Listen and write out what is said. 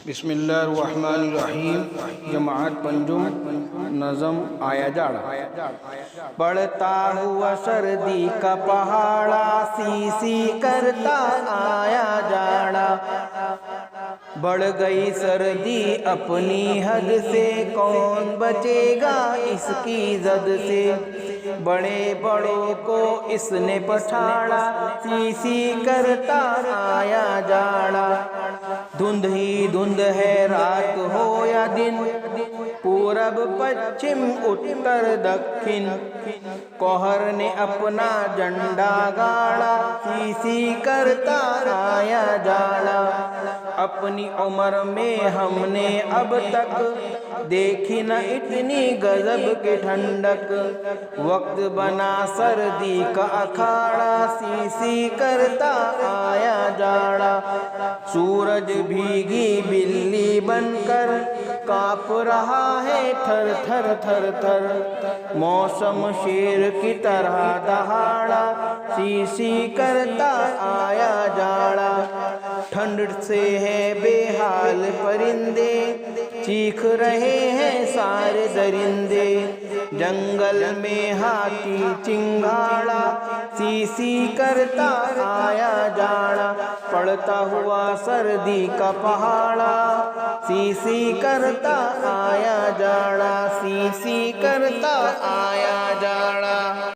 बिस्मिल्लाहिर्रहमानिर्रहीम। जमात पंजुम नज़म आया जाड़ा। बढ़ता हुआ सर्दी का पहाड़ा, सी करता आया जाड़ा। बढ़ गई सर्दी अपनी हद से, कौन बचेगा इसकी जद से। बड़े बड़ों को इसने पछाड़ा, सी करता आया जाड़ा। धुंध ही धुंध है रात हो या दिन, पूरब पश्चिम उत्तर दक्षिण। कोहर ने अपना झंडा गाड़ा, सी करता आया जाड़ा। अपनी उम्र में हमने अब तक देखी न इतनी गजब की ठंडक। वक्त बना सर्दी का अखाड़ा, सी करता आया जाड़ा। सूरज भीगी बिल्ली बनकर काँप रहा है थर थर थर थर। मौसम शेर की तरह दहाड़ा, सी करता आया जाड़ा। ठंड से है बेहाल परिंदे, चीख रहे हैं सारे दरिंदे। जंगल में हाथी चिंगाड़ा, सी करता आया जाड़ा। पड़ता हुआ सर्दी का पहाड़ा, सी करता आया जाड़ा। सी करता आया जाड़ा।